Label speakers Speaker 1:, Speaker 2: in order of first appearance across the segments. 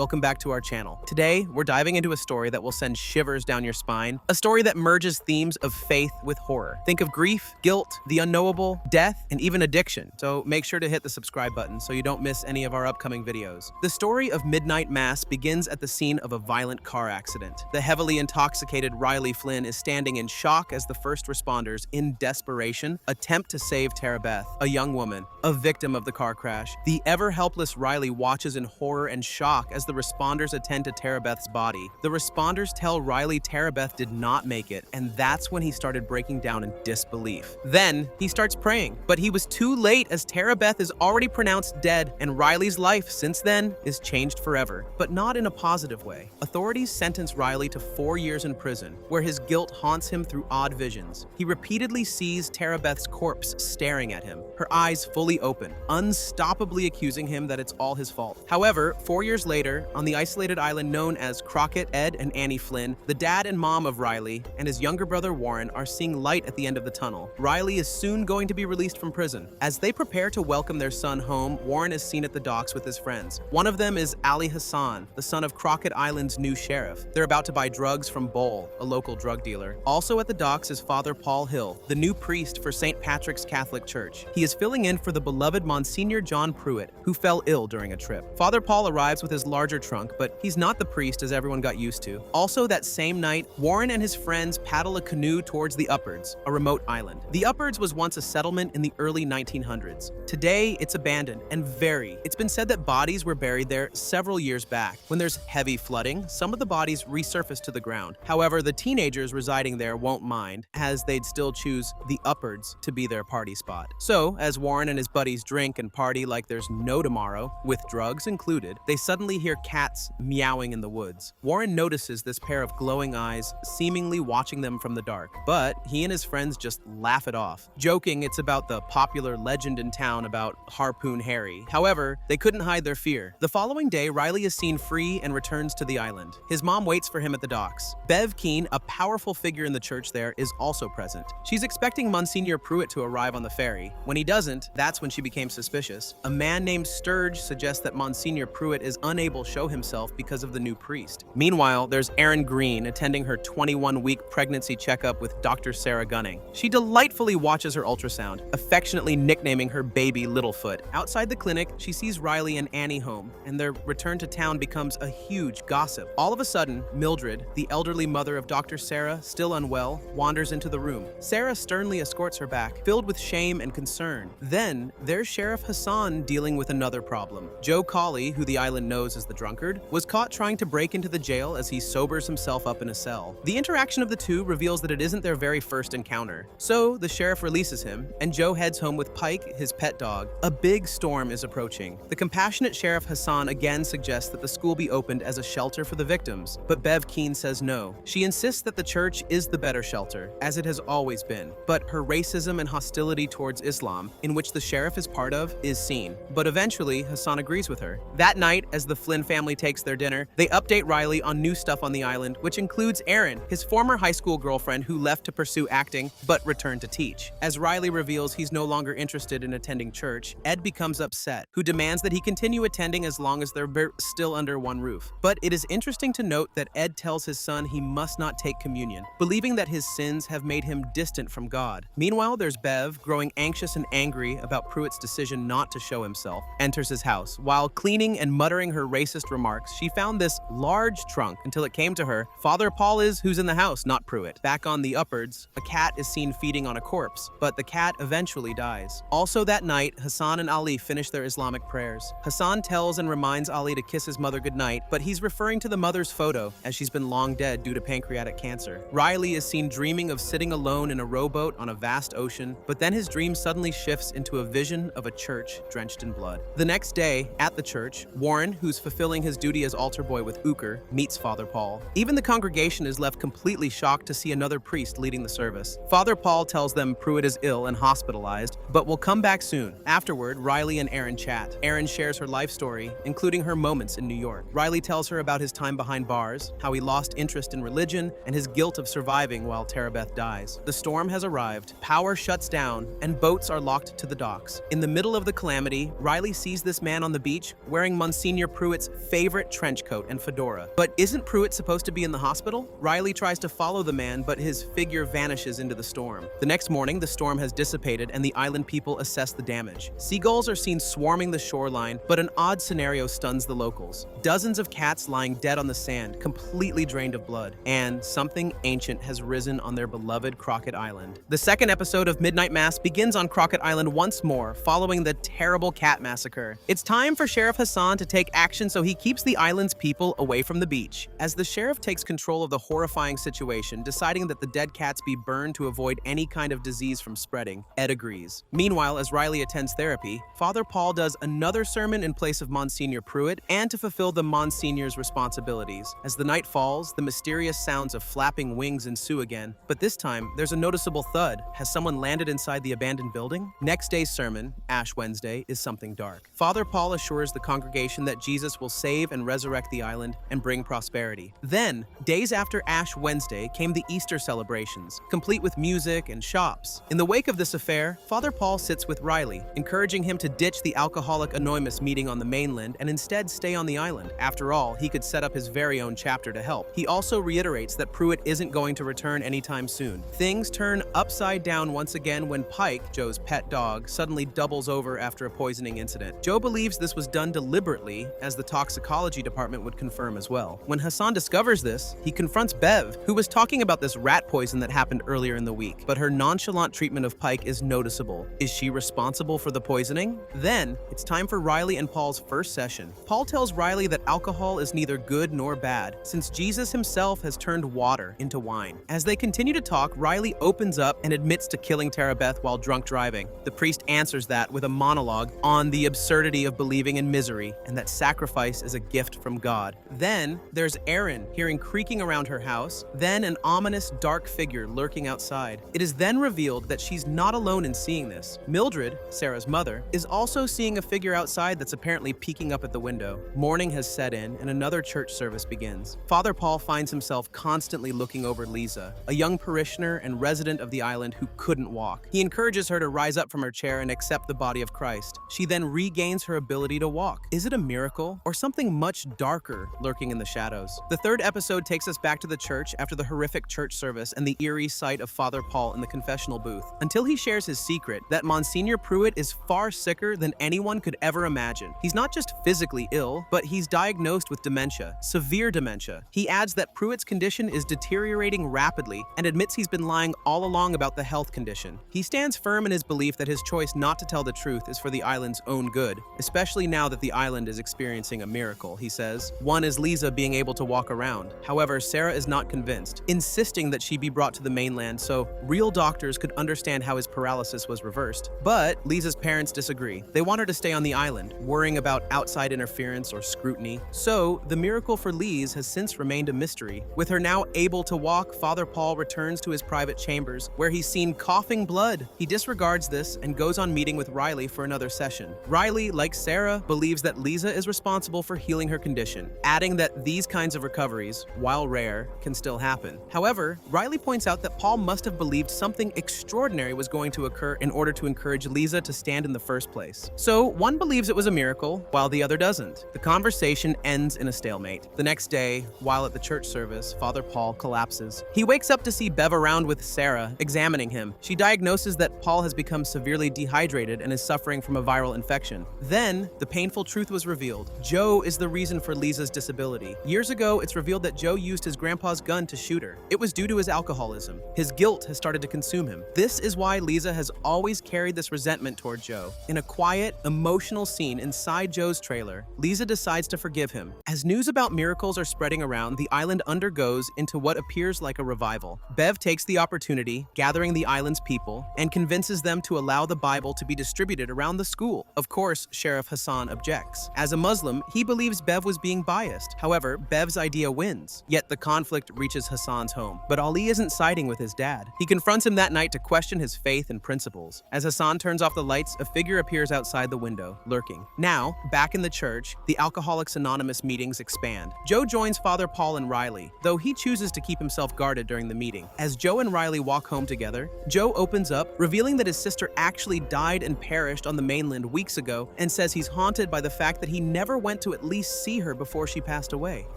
Speaker 1: welcome back to our channel. Today, we're diving into a story that will send shivers down your spine, a story that merges themes of faith with horror. Think of grief, guilt, the unknowable, death, and even addiction. So make sure to hit the subscribe button so you don't miss any of our upcoming videos. The story of Midnight Mass begins at the scene of a violent car accident. The heavily intoxicated Riley Flynn is standing in shock as the first responders, in desperation, attempt to save Tara Beth, a young woman, a victim of the car crash. The ever-helpless Riley watches in horror and shock as the responders attend to Tara Beth's body. The responders tell Riley Tara Beth did not make it, and that's when he started breaking down in disbelief. Then, he starts praying, but he was too late as Tara Beth is already pronounced dead, and Riley's life since then is changed forever, but not in a positive way. Authorities sentence Riley to 4 years in prison, where his guilt haunts him through odd visions. He repeatedly sees Tara Beth's corpse staring at him, her eyes fully open, unstoppably accusing him that it's all his fault. However, 4 years later, on the isolated island known as Crockett, Ed and Annie Flynn, the dad and mom of Riley and his younger brother Warren are seeing light at the end of the tunnel. Riley is soon going to be released from prison. As they prepare to welcome their son home, Warren is seen at the docks with his friends. One of them is Ali Hassan, the son of Crockett Island's new sheriff. They're about to buy drugs from Bowl, a local drug dealer. Also at the docks is Father Paul Hill, the new priest for St. Patrick's Catholic Church. He is filling in for the beloved Monsignor John Pruitt, who fell ill during a trip. Father Paul arrives with his larger trunk, but he's not the priest as everyone got used to. Also that same night, Warren and his friends paddle a canoe towards the Uppards, a remote island. The Uppards was once a settlement in the early 1900s. Today, it's abandoned and it's been said that bodies were buried there several years back. When there's heavy flooding, some of the bodies resurface to the ground. However, the teenagers residing there won't mind, as they'd still choose the Uppards to be their party spot. So, as Warren and his buddies drink and party like there's no tomorrow, with drugs included, they suddenly hear cats meowing in the woods. Warren notices this pair of glowing eyes seemingly watching them from the dark, but he and his friends just laugh it off, joking it's about the popular legend in town about Harpoon Harry. However, they couldn't hide their fear. The following day, Riley is seen free and returns to the island. His mom waits for him at the docks. Bev Keane, a powerful figure in the church there, is also present. She's expecting Monsignor Pruitt to arrive on the ferry. When he doesn't, that's when she became suspicious. A man named Sturge suggests that Monsignor Pruitt is unable to show himself because of the new priest. Meanwhile, there's Erin Green attending her 21-week pregnancy checkup with Dr. Sarah Gunning. She delightfully watches her ultrasound, affectionately nicknaming her baby Littlefoot. Outside the clinic, she sees Riley and Annie home, and their return to town becomes a huge gossip. All of a sudden, Mildred, the elderly mother of Dr. Sarah, still unwell, wanders into the room. Sarah sternly escorts her back, filled with shame and concern. Then, there's Sheriff Hassan dealing with another problem. Joe Colley, who the island knows as the drunkard, was caught trying to break into the jail as he sobers himself up in a cell. The interaction of the two reveals that it isn't their very first encounter. So, the sheriff releases him, and Joe heads home with Pike, his pet dog. A big storm is approaching. The compassionate Sheriff Hassan again suggests that the school be opened as a shelter for the victims, but Bev Keane says no. She insists that the church is the better shelter, as it has always been. But her racism and hostility towards Islam, in which the sheriff is part of, is seen. But eventually, Hassan agrees with her. That night, as the Flynn family takes their dinner, they update Riley on new stuff on the island, which includes Erin, his former high school girlfriend who left to pursue acting, but returned to teach. As Riley reveals he's no longer interested in attending church, Ed becomes upset, who demands that he continue attending as long as they're still under one roof. But it is interesting to note that Ed tells his son he must not take communion, believing that his sins have made him distant from God. Meanwhile, there's Bev, growing anxious and angry about Pruitt's decision not to show himself, enters his house. While cleaning and muttering her racist remarks, she found this large trunk until it came to her, Father Paul is who's in the house, not Pruitt. Back on the Uppards, a cat is seen feeding on a corpse, but the cat eventually dies. Also that night, Hassan and Ali finish their Islamic prayers. Hassan tells and reminds Ali to kiss his mother goodnight, but he's referring to the mother's photo, as she's been long dead due to pancreatic cancer. Riley is seen dreaming of sitting alone in a rowboat on a vast ocean, but then his dream suddenly shifts into a vision of a church drenched in blood. The next day, at the church, Warren, who's fulfilling his duty as altar boy with Uker, meets Father Paul. Even the congregation is left completely shocked to see another priest leading the service. Father Paul tells them Pruitt is ill and hospitalized, but will come back soon. Afterward, Riley and Erin chat. Erin shares her life story, including her moments in New York. Riley tells her about his time behind bars, how he lost interest in religion, and his guilt of surviving while Tara Beth dies. The storm has arrived, power shuts down, and boats are locked to the docks. In the middle of the calamity, Riley sees this man on the beach wearing Monsignor Pruitt's Pruitt's favorite trench coat and fedora. But isn't Pruitt supposed to be in the hospital? Riley tries to follow the man, but his figure vanishes into the storm. The next morning, the storm has dissipated and the island people assess the damage. Seagulls are seen swarming the shoreline, but an odd scenario stuns the locals. Dozens of cats lying dead on the sand, completely drained of blood. And something ancient has risen on their beloved Crockett Island. The second episode of Midnight Mass begins on Crockett Island once more, following the terrible cat massacre. It's time for Sheriff Hassan to take action so he keeps the island's people away from the beach. As the sheriff takes control of the horrifying situation, deciding that the dead cats be burned to avoid any kind of disease from spreading, Ed agrees. Meanwhile, as Riley attends therapy, Father Paul does another sermon in place of Monsignor Pruitt and to fulfill the Monsignor's responsibilities. As the night falls, the mysterious sounds of flapping wings ensue again, but this time there's a noticeable thud. Has someone landed inside the abandoned building? Next day's sermon, Ash Wednesday, is something dark. Father Paul assures the congregation that Jesus will save and resurrect the island and bring prosperity. Then, days after Ash Wednesday came the Easter celebrations, complete with music and shops. In the wake of this affair, Father Paul sits with Riley, encouraging him to ditch the Alcoholic Anonymous meeting on the mainland and instead stay on the island. After all, he could set up his very own chapter to help. He also reiterates that Pruitt isn't going to return anytime soon. Things turn upside down once again when Pike, Joe's pet dog, suddenly doubles over after a poisoning incident. Joe believes this was done deliberately, as the toxicology department would confirm as well. When Hassan discovers this, he confronts Bev, who was talking about this rat poison that happened earlier in the week, but her nonchalant treatment of Pike is noticeable. Is she responsible for the poisoning? Then, it's time for Riley and Paul's first session. Paul tells Riley that alcohol is neither good nor bad, since Jesus himself has turned water into wine. As they continue to talk, Riley opens up and admits to killing Tara Beth while drunk driving. The priest answers that with a monologue on the absurdity of believing in misery and that sacrifice is a gift from God. Then, there's Erin, hearing creaking around her house, then an ominous dark figure lurking outside. It is then revealed that she's not alone in seeing this. Mildred, Sarah's mother, is also seeing a figure outside that's apparently peeking up at the window. Morning has set in and another church service begins. Father Paul finds himself constantly looking over Lisa, a young parishioner and resident of the island who couldn't walk. He encourages her to rise up from her chair and accept the body of Christ. She then regains her ability to walk. Is it a miracle or something much darker lurking in the shadows? The third episode takes us back to the church after the horrific church service and the eerie sight of Father Paul in the confessional booth, until he shares his secret that Monsignor Pruitt is far sicker than anyone could ever imagine. He's not just physically ill, but he's diagnosed with dementia, severe dementia. He adds that Pruitt's condition is deteriorating rapidly and admits he's been lying all along about the health condition. He stands firm in his belief that his choice not to tell the truth is for the island's own good, especially now that the island is experiencing a miracle, he says. One is Lisa being able to walk around. However, Sarah is not convinced, insisting that she be brought to the mainland so real doctors could understand how his paralysis was reversed. But Lisa's parents disagree. They want her to stay on the island, worrying about outside interference or scrutiny. So, the miracle for Lise has since remained a mystery. With her now able to walk, Father Paul returns to his private chambers, where he's seen coughing blood. He disregards this and goes on meeting with Riley for another session. Riley, like Sarah, believes that Lisa is responsible for healing her condition, adding that these kinds of recoveries, while rare, can still happen. However, Riley points out that Paul must have believed something extraordinary was going to occur in order to encourage Lisa to stand in the first place. So, one believes it was a miracle, while the other doesn't. The conversation ends in a stalemate. The next day, while at the church service, Father Paul collapses. He wakes up to see Bev around with Sarah, examining him. She diagnoses that Paul has become severely dehydrated and is suffering from a viral infection. Then, the painful truth was revealed. Joe is the reason for Lisa's disability. Years ago, it's revealed that Joe used his grandpa's gun to shoot her. It was due to his alcoholism. His guilt has started to consume him. This is why Lisa has always carried this resentment toward Joe. In a quiet, emotional scene inside Joe's trailer, Lisa decides to forgive him. As news about miracles are spreading around, the island undergoes into what appears like a revival. Bev takes the opportunity, gathering the island's people, and convinces them to allow the Bible to be distributed around the school. Of course, Sheriff Hassan objects. As a Muslim, he believes Bev was being biased. However, Bev's idea wins. Yet the conflict reaches Hassan's home. But Ali isn't siding with his dad. He confronts him that night to question his faith and principles. As Hassan turns off the lights, a figure appears outside the window, lurking. Now, back in the church, the Alcoholics Anonymous meetings expand. Joe joins Father Paul and Riley, though he chooses to keep himself guarded during the meeting. As Joe and Riley walk home together, Joe opens up, revealing that his sister actually died and perished on the mainland weeks ago, and says he's haunted by the fact that he never went went to at least see her before she passed away.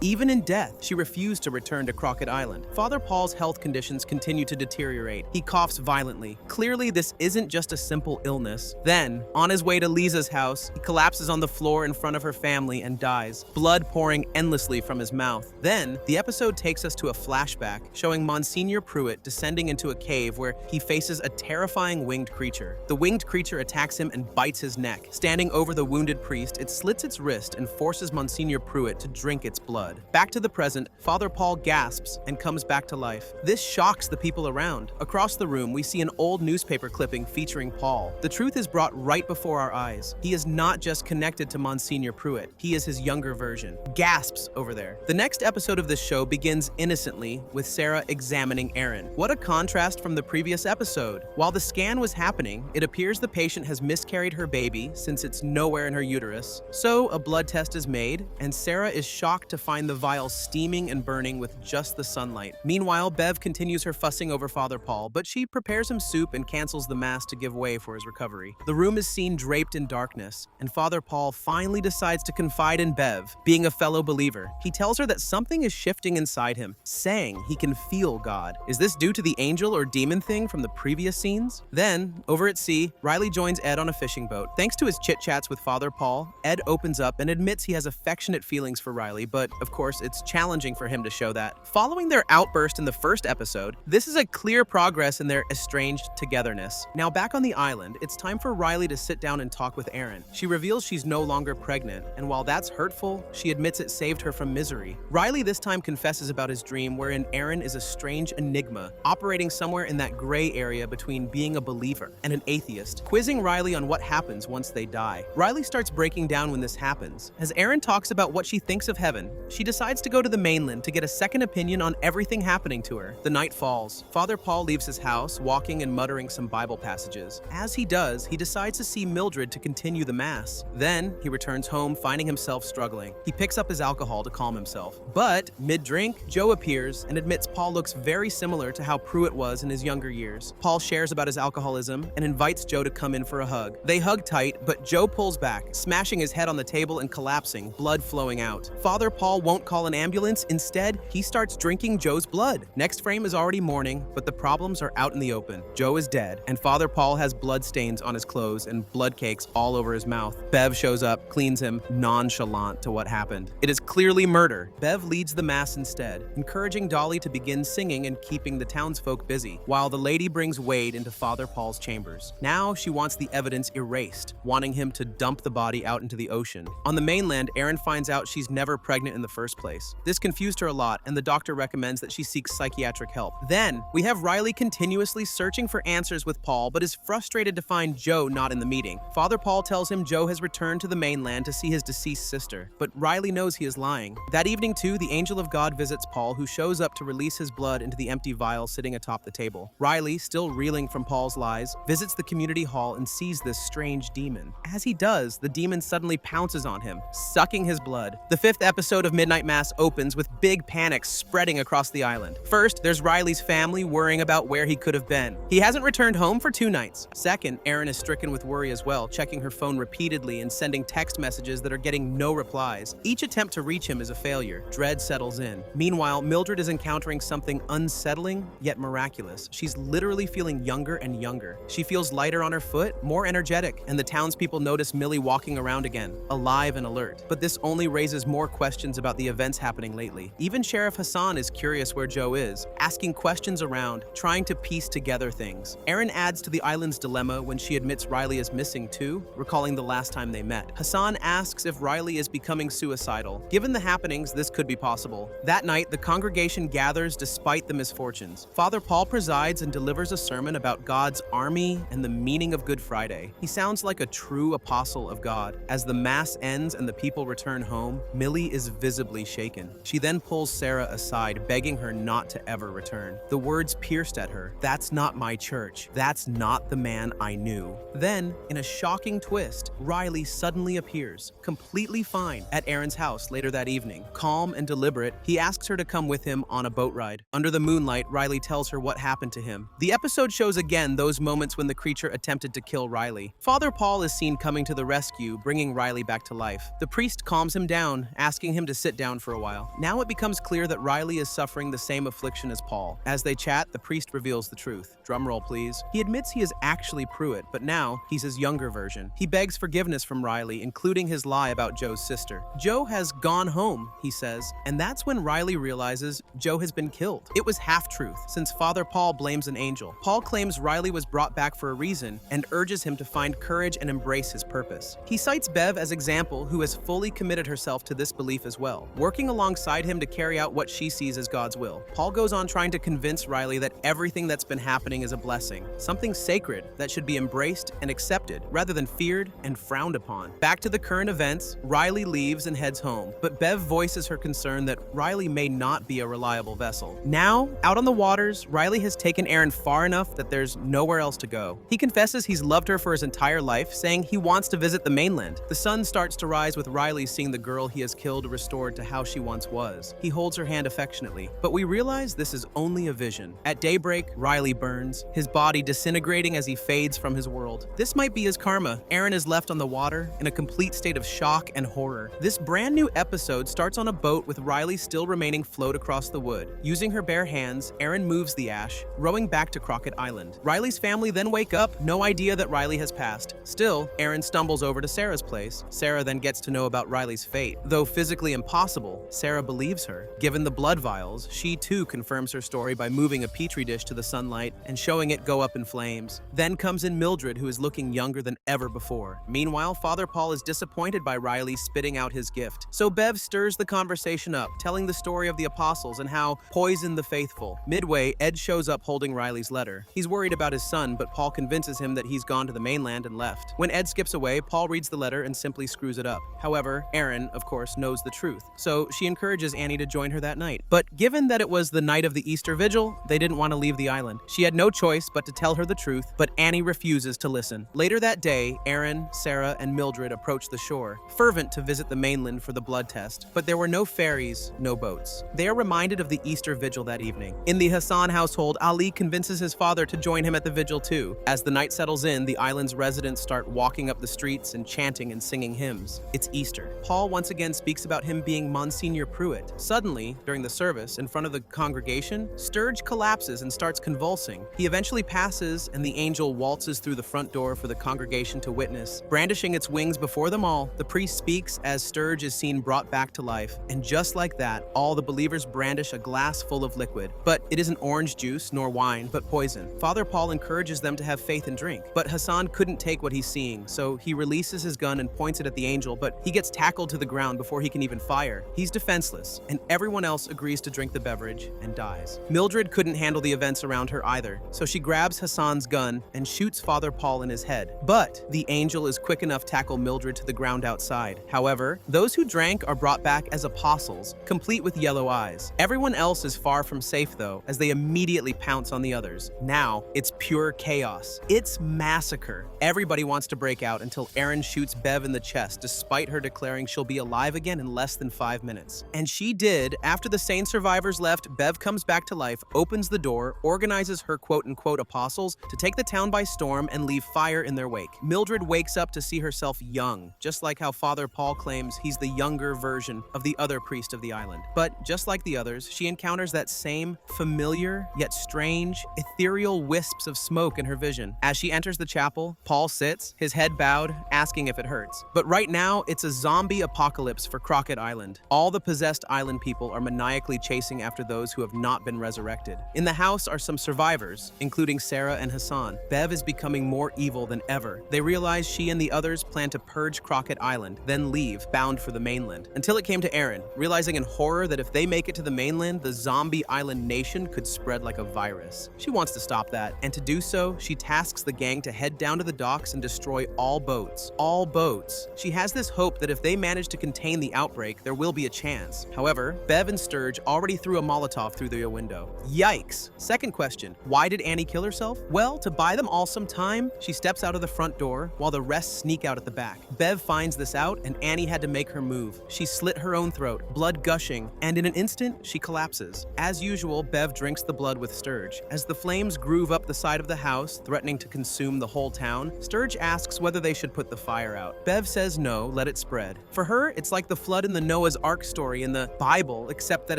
Speaker 1: Even in death, she refused to return to Crockett Island. Father Paul's health conditions continue to deteriorate. He coughs violently. Clearly, this isn't just a simple illness. Then, on his way to Lisa's house, he collapses on the floor in front of her family and dies, blood pouring endlessly from his mouth. Then, the episode takes us to a flashback showing Monsignor Pruitt descending into a cave where he faces a terrifying winged creature. The winged creature attacks him and bites his neck. Standing over the wounded priest, it slits its wrist and forces Monsignor Pruitt to drink its blood. Back to the present, Father Paul gasps and comes back to life. This shocks the people around. Across the room, we see an old newspaper clipping featuring Paul. The truth is brought right before our eyes. He is not just connected to Monsignor Pruitt. He is his younger version. Gasps over there. The next episode of this show begins innocently with Sarah examining Aaron. What a contrast from the previous episode. While the scan was happening, it appears the patient has miscarried her baby since it's nowhere in her uterus. So a blood test is made, and Sarah is shocked to find the vial steaming and burning with just the sunlight. Meanwhile, Bev continues her fussing over Father Paul, but she prepares him soup and cancels the mass to give way for his recovery. The room is seen draped in darkness, and Father Paul finally decides to confide in Bev, being a fellow believer. He tells her that something is shifting inside him, saying he can feel God. Is this due to the angel or demon thing from the previous scenes? Then, over at sea, Riley joins Ed on a fishing boat. Thanks to his chit-chats with Father Paul, Ed opens up and admits he has affectionate feelings for Riley, but of course, it's challenging for him to show that. Following their outburst in the first episode, this is a clear progress in their estranged togetherness. Now back on the island, it's time for Riley to sit down and talk with Aaron. She reveals she's no longer pregnant, and while that's hurtful, she admits it saved her from misery. Riley this time confesses about his dream wherein Aaron is a strange enigma, operating somewhere in that gray area between being a believer and an atheist, quizzing Riley on what happens once they die. Riley starts breaking down when this happens. As Aaron talks about what she thinks of heaven, she decides to go to the mainland to get a second opinion on everything happening to her. The night falls. Father Paul leaves his house, walking and muttering some Bible passages. As he does, he decides to see Mildred to continue the mass. Then, he returns home, finding himself struggling. He picks up his alcohol to calm himself. But, mid-drink, Joe appears and admits Paul looks very similar to how Pruitt was in his younger years. Paul shares about his alcoholism and invites Joe to come in for a hug. They hug tight, but Joe pulls back, smashing his head on the table and collapsing, blood flowing out. Father Paul won't call an ambulance. Instead, he starts drinking Joe's blood. Next frame is already morning, but the problems are out in the open. Joe is dead, and Father Paul has blood stains on his clothes and blood cakes all over his mouth. Bev shows up, cleans him, nonchalant to what happened. It is clearly murder. Bev leads the mass instead, encouraging Dolly to begin singing and keeping the townsfolk busy, while the lady brings Wade into Father Paul's chambers. Now she wants the evidence erased, wanting him to dump the body out into the ocean. On the mainland, Erin finds out she's never pregnant in the first place. This confused her a lot, and the doctor recommends that she seeks psychiatric help. Then, we have Riley continuously searching for answers with Paul, but is frustrated to find Joe not in the meeting. Father Paul tells him Joe has returned to the mainland to see his deceased sister, but Riley knows he is lying. That evening too, the angel of God visits Paul, who shows up to release his blood into the empty vial sitting atop the table. Riley, still reeling from Paul's lies, visits the community hall and sees this strange demon. As he does, the demon suddenly pounces on him, sucking his blood. The fifth episode of Midnight Mass opens with big panic spreading across the island. First, there's Riley's family worrying about where he could have been. He hasn't returned home for 2 nights. Second, Erin is stricken with worry as well, checking her phone repeatedly and sending text messages that are getting no replies. Each attempt to reach him is a failure. Dread settles in. Meanwhile, Mildred is encountering something unsettling yet miraculous. She's literally feeling younger and younger. She feels lighter on her foot, more energetic, and the townspeople notice Millie walking around again, alive and alert. But this only raises more questions about the events happening lately. Even Sheriff Hassan is curious where Joe is, asking questions around, trying to piece together things. Erin adds to the island's dilemma when she admits Riley is missing too, recalling the last time they met. Hassan asks if Riley is becoming suicidal. Given the happenings, this could be possible. That night, the congregation gathers despite the misfortunes. Father Paul presides and delivers a sermon about God's army and the meaning of Good Friday. He sounds like a true apostle of God. As the mass ends and the people return home, Millie is visibly shaken. She then pulls Sarah aside, begging her not to ever return. The words pierced at her. That's not my church. That's not the man I knew. Then, in a shocking twist, Riley suddenly appears, completely fine, at Erin's house later that evening. Calm and deliberate, he asks her to come with him on a boat ride. Under the moonlight, Riley tells her what happened to him. The episode shows again those moments when the creature attempted to kill Riley. Father Paul is seen coming to the rescue, bringing Riley back to life. The priest calms him down, asking him to sit down for a while. Now it becomes clear that Riley is suffering the same affliction as Paul. As they chat, the priest reveals the truth. Drumroll, please. He admits he is actually Pruitt, but now he's his younger version. He begs forgiveness from Riley, including his lie about Joe's sister. Joe has gone home, he says, and that's when Riley realizes Joe has been killed. It was half-truth, since Father Paul blames an angel. Paul claims Riley was brought back for a reason and urges him to find courage and embrace his purpose. He cites Bev as example, who has fully committed herself to this belief as well, working alongside him to carry out what she sees as God's will. Paul goes on trying to convince Riley that everything that's been happening is a blessing, something sacred that should be embraced and accepted rather than feared and frowned upon. Back to the current events, Riley leaves and heads home, but Bev voices her concern that Riley may not be a reliable vessel. Now, out on the waters, Riley has taken Aaron far enough that there's nowhere else to go. He confesses he's loved her for his entire life, saying he wants to visit the mainland. The sun starts to rise with Riley seeing the girl he has killed restored to how she once was. He holds her hand affectionately, but we realize this is only a vision. At daybreak, Riley burns, his body disintegrating as he fades from his world. This might be his karma. Aaron is left on the water in a complete state of shock and horror. This brand new episode starts on a boat with Riley still remaining float across the wood. Using her bare hands, Aaron moves the ash, rowing back to Crockett Island. Riley's family then wake up, no idea that Riley has passed. Still, Aaron stumbles over to Sarah's place. Sarah then gets to know about Riley's fate. Though physically impossible, Sarah believes her. Given the blood vials, she too confirms her story by moving a petri dish to the sunlight and showing it go up in flames. Then comes in Mildred, who is looking younger than ever before. Meanwhile, Father Paul is disappointed by Riley spitting out his gift. So Bev stirs the conversation up, telling the story of the apostles and how poisoned the faithful. Midway, Ed shows up holding Riley's letter. He's worried about his son, but Paul convinces him that he's gone to the mainland and left. When Ed skips away, Paul reads the letter and simply screws it up. However, Erin, of course, knows the truth, so she encourages Annie to join her that night. But given that it was the night of the Easter Vigil, they didn't want to leave the island. She had no choice but to tell her the truth, but Annie refuses to listen. Later that day, Erin, Sarah, and Mildred approach the shore, fervent to visit the mainland for the blood test. But there were no ferries, no boats. They are reminded of the Easter Vigil that evening. In the Hassan household, Ali convinces his father to join him at the vigil too. As the night settles in, the island's residents start walking up the streets and chanting and singing hymns. It's Easter. Paul once again speaks about him being Monsignor Pruitt. Suddenly, during the service, in front of the congregation, Sturge collapses and starts convulsing. He eventually passes, and the angel waltzes through the front door for the congregation to witness. Brandishing its wings before them all, the priest speaks as Sturge is seen brought back to life. And just like that, all the believers brandish a glass full of liquid. But it isn't orange juice nor wine, but poison. Father Paul encourages them to have faith and drink. But Hassan couldn't take what he's seeing, so he releases his gun and points it at the angel, but he gets tackled to the ground before he can even fire. He's defenseless, and everyone else agrees to drink the beverage and dies. Mildred couldn't handle the events around her either, so she grabs Hassan's gun and shoots Father Paul in his head. But the angel is quick enough to tackle Mildred to the ground outside. However, those who drank are brought back as apostles, complete with yellow eyes. Everyone else is far from safe though, as they immediately pounce on the others. Now, it's pure chaos. It's massacre. Everybody wants to break out until Erin shoots Bev in the chest, despite her declaring she'll be alive again in less than 5 minutes. And she did. After the sane survivors left, Bev comes back to life, opens the door, organizes her quote-unquote apostles to take the town by storm and leave fire in their wake. Mildred wakes up to see herself young, just like how Father Paul claims he's the younger version of the other priest of the island. But just like the others, she encounters that same familiar yet strange, ethereal wisps of smoke in her vision. As she enters the chapel, Paul sits, his head bowed, asking if it hurts. But right now, it's a zombie apocalypse for Crockett Island. All the possessed island people are maniacally chasing after those who have not been resurrected. In the house are some survivors, including Sarah and Hassan. Bev is becoming more evil than ever. They realize she and the others plan to purge Crockett Island, then leave, bound for the mainland. Until it came to Erin, realizing in horror that if they make it to the mainland, the zombie island nation could spread like a virus. She wants to stop that, and to do so, she tasks the gang to head down to the docks and destroy all boats. All boats. She has this hope that if they manage to contain the outbreak, there will be a chance. However, Bev and Sturge already threw a Molotov through the window. Yikes! Second question, why did Annie kill herself? Well, to buy them all some time, she steps out of the front door while the rest sneak out at the back. Bev finds this out, and Annie had to make her move. She slit her own throat, blood gushing, and in an instant, she collapses. As usual, Bev drinks the blood with Sturge. As the flames groove up the side of the house, threatening to consume the whole town, Sturge asks whether they should put the fire out. Bev says no, let it spread. For her, it's like the flood in the Noah's Ark story in the Bible, except that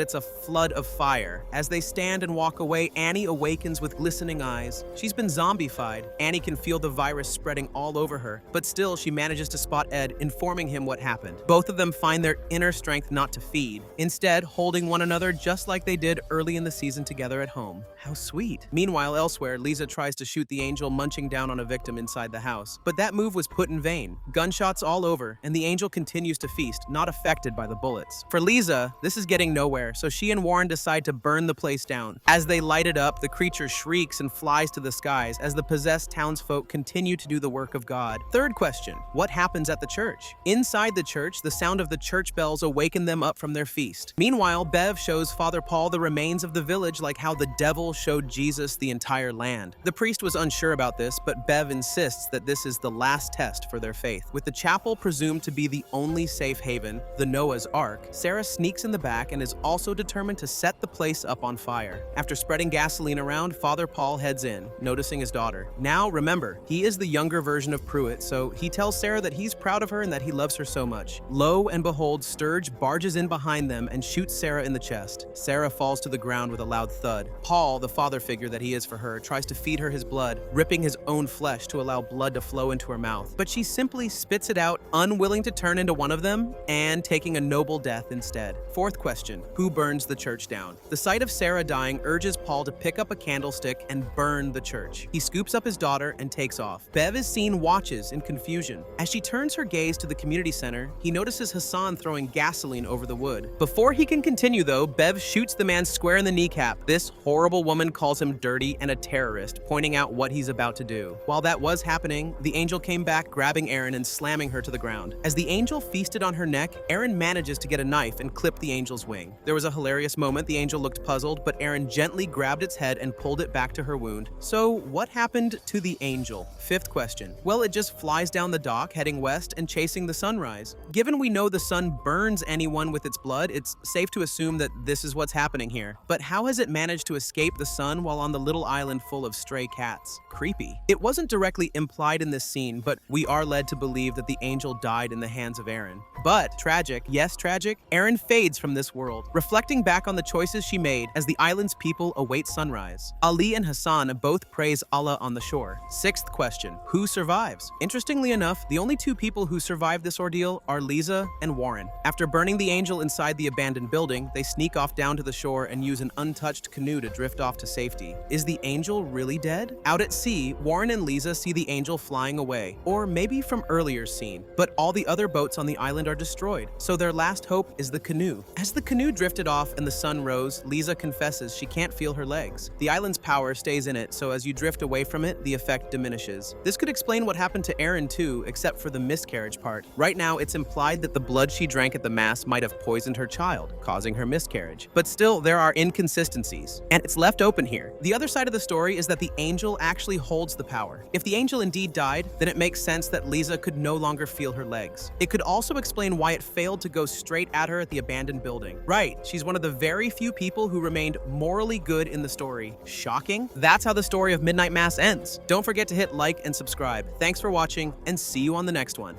Speaker 1: it's a flood of fire. As they stand and walk away, Annie awakens with glistening eyes. She's been zombified. Annie can feel the virus spreading all over her, but still she manages to spot Ed, informing him what happened. Both of them find their inner strength not to feed, instead holding one another just like they did early in the season together at home. How sweet. Meanwhile, elsewhere, Lisa tries to shoot the angel munching down on a victim inside the house, but that move was put in vain. Gunshots all over, and the angel continues to feast, not affected by the bullets. For Lisa, this is getting nowhere, so she and Warren decide to burn the place down. As they light it up, the creature shrieks and flies to the skies as the possessed townsfolk continue to do the work of God. Third question, what happens at the church? Inside the church, the sound of the church bells awaken them up from their feast. Meanwhile, Bev shows Father Paul the remains of the village, like how the devil showed Jesus the entire land. The priest was unsure about this, but Bev insists that this is the last test for their faith. With the chapel presumed to be the only safe haven, the Noah's Ark, Sarah sneaks in the back and is also determined to set the place up on fire. After spreading gasoline around, Father Paul heads in, noticing his daughter. Now, remember, he is the younger version of Pruitt, so he tells Sarah that he's proud of her and that he loves her so much. Lo and behold, Sturge barges in behind them and shoots Sarah in the chest. Sarah falls to the ground with a loud thud. Paul, the father figure that he is for her, tries to feed her his blood, ripping his own flesh to allow blood to flow into her mouth. But she simply spits it out, unwilling to turn into one of them, and taking a noble death instead. Fourth question, who burns the church down? The sight of Sarah dying urges Paul to pick up a candlestick and burn the church. He scoops up his daughter and takes off. Bev is seen watches in confusion. As she turns her gaze to the community center, he notices Hassan throwing gasoline over the wood. Before he can continue though, Bev shoots the man square in the kneecap. This horrible woman calls him dirty and a terrorist, pointing out what he's about to do. While that was happening, the angel came back, grabbing Aaron and slamming her to the ground. As the angel feasted on her neck, Aaron manages to get a knife and clip the angel's wing. There was a hilarious moment. The angel looked puzzled, but Aaron gently grabbed its head and pulled it back to her wound. So what happened to the angel? Fifth question. Well, it just flies down the dock, heading west and chasing the sunrise. Given we know the sun burns anyone with its blood, it's safe to assume that this is what's happening here. But how has it managed to escape the sun while on the little island full of stray cats? Creepy. It wasn't directly implied in this scene, but we are led to believe that the angel died in the hands of Aaron. But tragic, yes tragic, Aaron fades from this world, reflecting back on the choices she made as the island's people await sunrise. Ali and Hassan both praise Allah on the shore. Sixth question, who survives? Interestingly enough, the only two people who survive this ordeal are Lisa and Warren. After burning the angel inside the abandoned building, they sneak off down to the shore and use an untouched canoe to drift off to safety. Is the angel really dead? Out at sea, Warren and Lisa see the angel flying away, or maybe from earlier scene, but all the other boats on the island are destroyed, so their last hope is the canoe. As the canoe drifted off and the sun rose, Lisa confesses she can't feel her legs. The island's power stays in it, so as you drift away from it, the effect diminishes. This could explain what happened to Aaron too, except for the miscarriage part. Right now, it's implied that the blood she drank at the mass might have poisoned her child, causing her miscarriage. But still, there are inconsistencies, and it's left open here. The other side of the story is that the angel actually holds the power. If the angel indeed died, then it makes sense that Lisa could no longer feel her legs. It could also explain why it failed to go straight at her at the abandoned building. Right, she's one of the very few people who remained morally good in the story. Shocking? That's how the story of Midnight Mass ends. Don't forget to hit like and subscribe. Thanks for watching, and see you on the next one.